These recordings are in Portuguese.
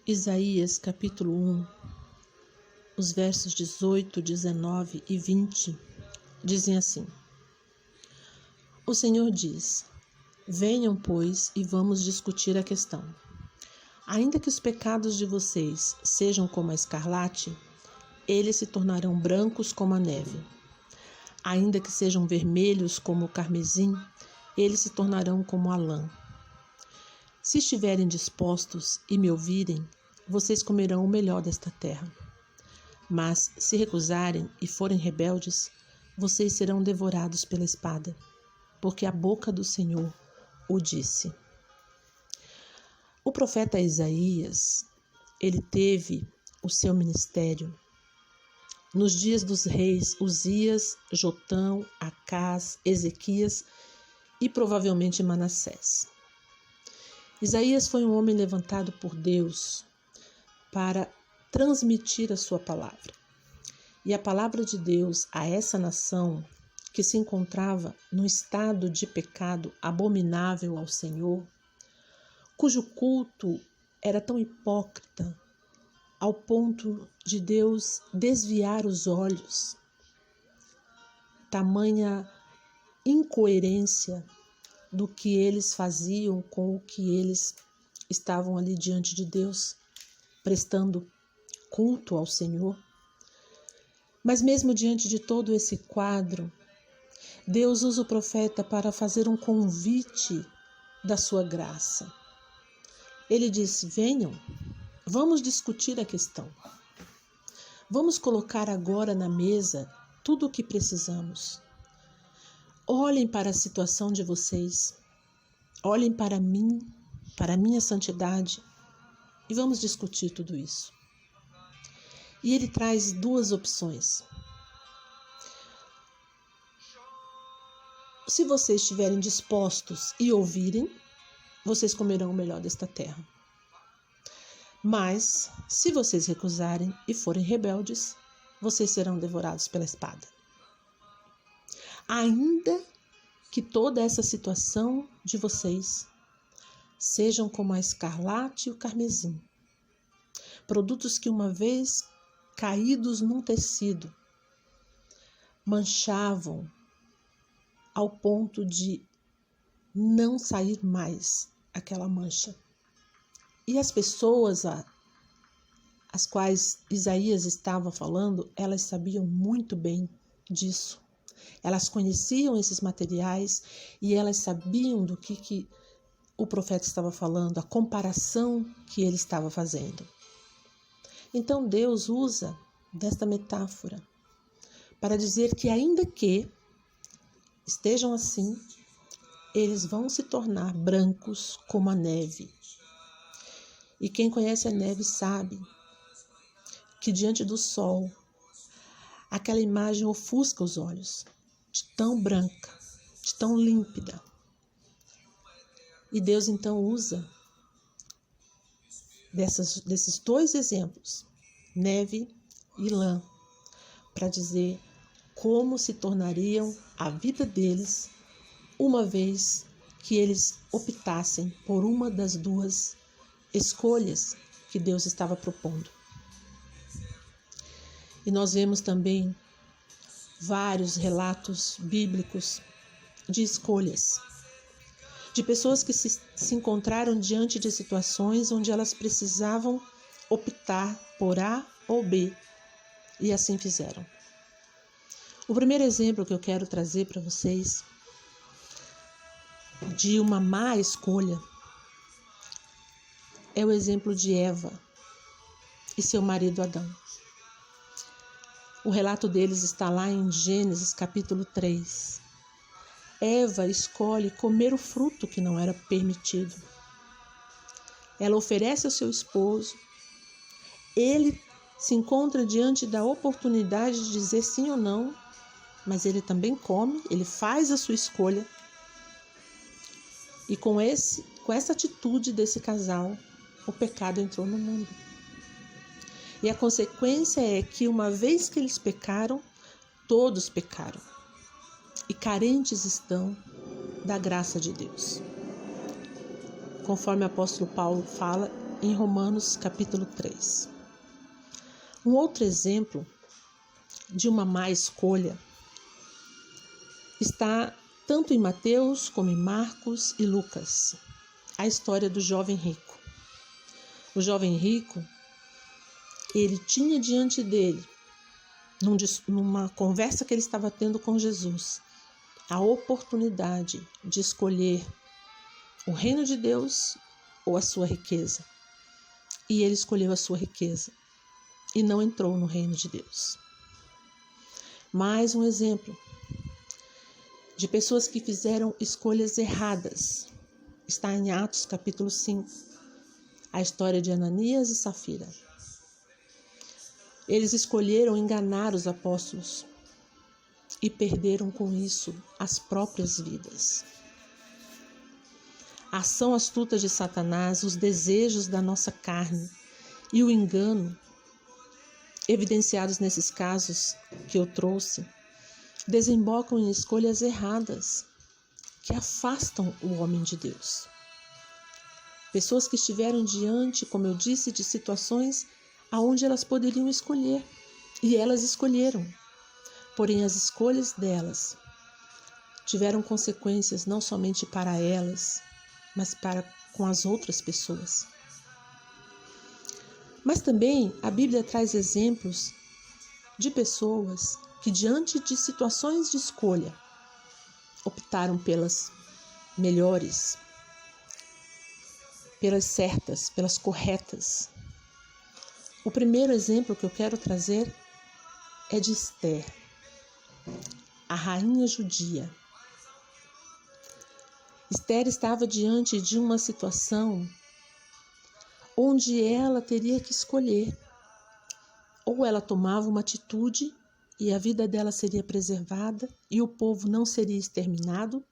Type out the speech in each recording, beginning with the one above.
Isaías capítulo 1, os versos 18, 19 e 20 dizem assim: O Senhor diz: Venham, pois, e vamos discutir a questão. Ainda que os pecados de vocês sejam como a escarlate, eles se tornarão brancos como a neve. Ainda que sejam vermelhos como o carmesim, eles se tornarão como a lã. Se estiverem dispostos e me ouvirem, vocês comerão o melhor desta terra. Mas, se recusarem e forem rebeldes, vocês serão devorados pela espada, porque a boca do Senhor o disse. O profeta Isaías, ele teve o seu ministério nos dias dos reis Uzias, Jotão, Acás, Ezequias e provavelmente Manassés. Isaías foi um homem levantado por Deus para transmitir a sua palavra. E a palavra de Deus a essa nação, que se encontrava num estado de pecado abominável ao Senhor, cujo culto era tão hipócrita ao ponto de Deus desviar os olhos, tamanha incoerência do que eles faziam com o que eles estavam ali diante de Deus, prestando culto ao Senhor. Mas mesmo diante de todo esse quadro, Deus usa o profeta para fazer um convite da sua graça. Ele diz: venham, vamos discutir a questão. Vamos colocar agora na mesa tudo o que precisamos. Olhem para a situação de vocês, olhem para mim, para a minha santidade, e vamos discutir tudo isso. E ele traz duas opções. Se vocês estiverem dispostos e ouvirem, vocês comerão o melhor desta terra. Mas, se vocês recusarem e forem rebeldes, vocês serão devorados pela espada. Ainda que toda essa situação de vocês sejam como a escarlate e o carmesim, produtos que uma vez caídos num tecido, manchavam ao ponto de não sair mais aquela mancha. E as pessoas às quais Isaías estava falando, elas sabiam muito bem disso. Elas conheciam esses materiais e elas sabiam do que o profeta estava falando, a comparação que ele estava fazendo. Então Deus usa desta metáfora para dizer que ainda que estejam assim, eles vão se tornar brancos como a neve. E quem conhece a neve sabe que diante do sol, aquela imagem ofusca os olhos, de tão branca, de tão límpida. E Deus então usa desses dois exemplos, neve e lã, para dizer como se tornariam a vida deles uma vez que eles optassem por uma das duas escolhas que Deus estava propondo. E nós vemos também vários relatos bíblicos de escolhas, de pessoas que se encontraram diante de situações onde elas precisavam optar por A ou B, e assim fizeram. O primeiro exemplo que eu quero trazer para vocês de uma má escolha é o exemplo de Eva e seu marido Adão. O relato deles está lá em Gênesis capítulo 3. Eva escolhe comer o fruto que não era permitido. Ela oferece ao seu esposo. Ele se encontra diante da oportunidade de dizer sim ou não, mas ele também come, ele faz a sua escolha. E com essa atitude desse casal, o pecado entrou no mundo. E a consequência é que uma vez que eles pecaram, todos pecaram. E carentes estão da graça de Deus. Conforme o apóstolo Paulo fala em Romanos capítulo 3. Um outro exemplo de uma má escolha está tanto em Mateus como em Marcos e Lucas, a história do jovem rico. O jovem rico, ele tinha diante dele, numa conversa que ele estava tendo com Jesus, a oportunidade de escolher o reino de Deus ou a sua riqueza. E ele escolheu a sua riqueza e não entrou no reino de Deus. Mais um exemplo de pessoas que fizeram escolhas erradas está em Atos capítulo 5, a história de Ananias e Safira. Eles escolheram enganar os apóstolos e perderam com isso as próprias vidas. A ação astuta de Satanás, os desejos da nossa carne e o engano, evidenciados nesses casos que eu trouxe, desembocam em escolhas erradas que afastam o homem de Deus. Pessoas que estiveram diante, como eu disse, de situações aonde elas poderiam escolher, e elas escolheram. Porém, as escolhas delas tiveram consequências não somente para elas, mas para com as outras pessoas. Mas também a Bíblia traz exemplos de pessoas que, diante de situações de escolha, optaram pelas melhores, pelas certas, pelas corretas. O primeiro exemplo que eu quero trazer é de Esther, a rainha judia. Esther estava diante de uma situação onde ela teria que escolher. Ou ela tomava uma atitude e a vida dela seria preservada e o povo não seria exterminado,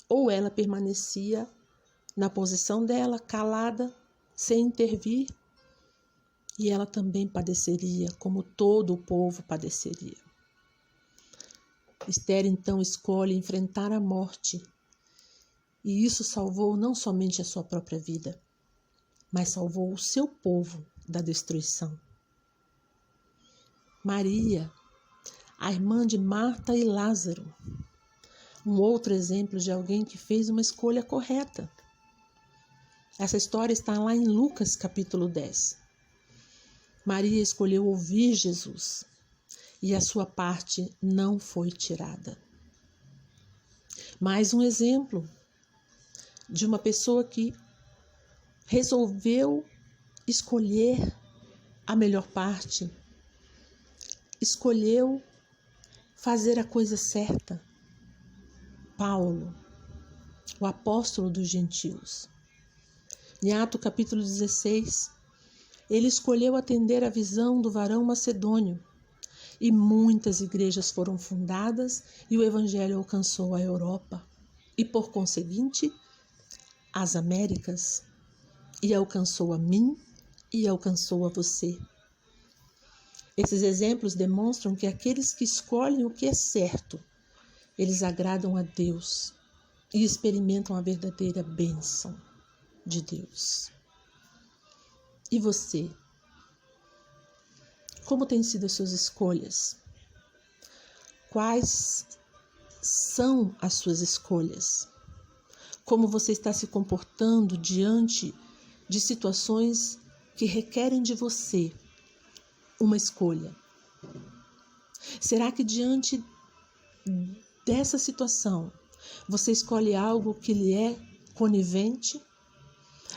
ou ela permanecia na posição dela, calada, sem intervir, e ela também padeceria, como todo o povo padeceria. Esther então escolhe enfrentar a morte, e isso salvou não somente a sua própria vida, mas salvou o seu povo da destruição. Maria, a irmã de Marta e Lázaro, um outro exemplo de alguém que fez uma escolha correta. Essa história está lá em Lucas capítulo 10. Maria escolheu ouvir Jesus e a sua parte não foi tirada. Mais um exemplo de uma pessoa que resolveu escolher a melhor parte, escolheu fazer a coisa certa. Paulo, o apóstolo dos gentios. Em Atos capítulo 16, ele escolheu atender a visão do varão macedônio e muitas igrejas foram fundadas e o evangelho alcançou a Europa e, por conseguinte, as Américas, e alcançou a mim e alcançou a você. Esses exemplos demonstram que aqueles que escolhem o que é certo, eles agradam a Deus e experimentam a verdadeira bênção de Deus. E você? Como têm sido as suas escolhas? Quais são as suas escolhas? Como você está se comportando diante de situações que requerem de você uma escolha? Será que diante dessa situação você escolhe algo que lhe é conivente?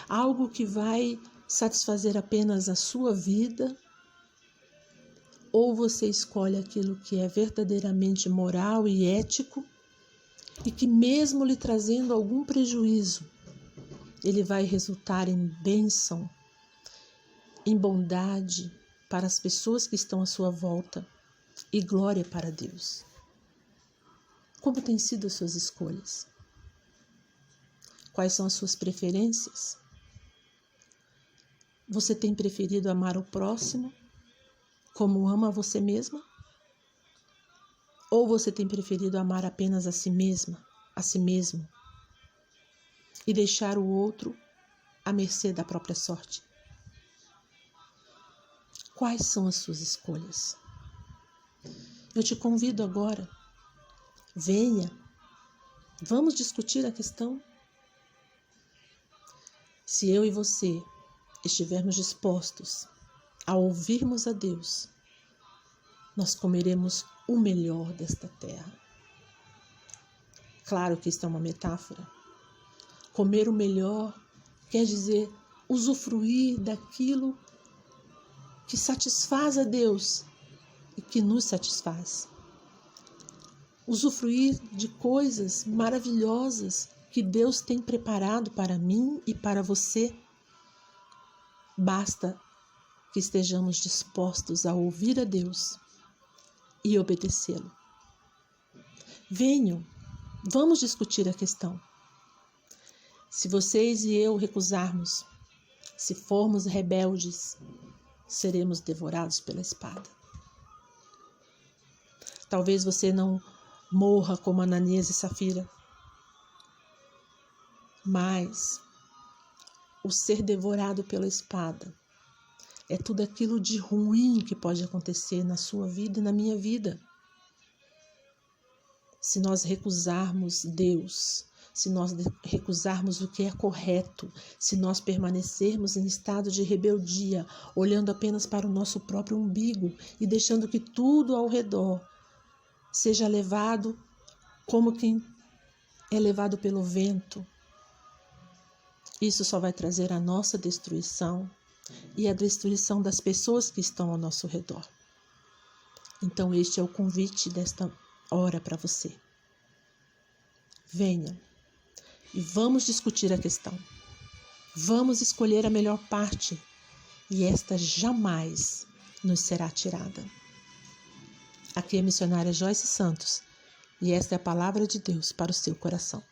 Algo que vai satisfazer apenas a sua vida? Ou você escolhe aquilo que é verdadeiramente moral e ético e que, mesmo lhe trazendo algum prejuízo, ele vai resultar em bênção, em bondade para as pessoas que estão à sua volta e glória para Deus? Como têm sido as suas escolhas? Quais são as suas preferências? Você tem preferido amar o próximo como ama você mesma? Ou você tem preferido amar apenas a si mesma, a si mesmo, e deixar o outro à mercê da própria sorte? Quais são as suas escolhas? Eu te convido agora, venha, vamos discutir a questão. Se eu e você estivermos dispostos a ouvirmos a Deus, nós comeremos o melhor desta terra. Claro que isto é uma metáfora. Comer o melhor quer dizer usufruir daquilo que satisfaz a Deus e que nos satisfaz. Usufruir de coisas maravilhosas que Deus tem preparado para mim e para você. Basta que estejamos dispostos a ouvir a Deus e obedecê-lo. Venham, vamos discutir a questão. Se vocês e eu recusarmos, se formos rebeldes, seremos devorados pela espada. Talvez você não morra como Ananias e Safira, mas o ser devorado pela espada é tudo aquilo de ruim que pode acontecer na sua vida e na minha vida. Se nós recusarmos Deus, se nós recusarmos o que é correto, se nós permanecermos em estado de rebeldia, olhando apenas para o nosso próprio umbigo e deixando que tudo ao redor seja levado como quem é levado pelo vento, isso só vai trazer a nossa destruição e a destruição das pessoas que estão ao nosso redor. Então este é o convite desta hora para você. Venha e vamos discutir a questão. Vamos escolher a melhor parte e esta jamais nos será tirada. Aqui é a missionária Joyce Santos e esta é a palavra de Deus para o seu coração.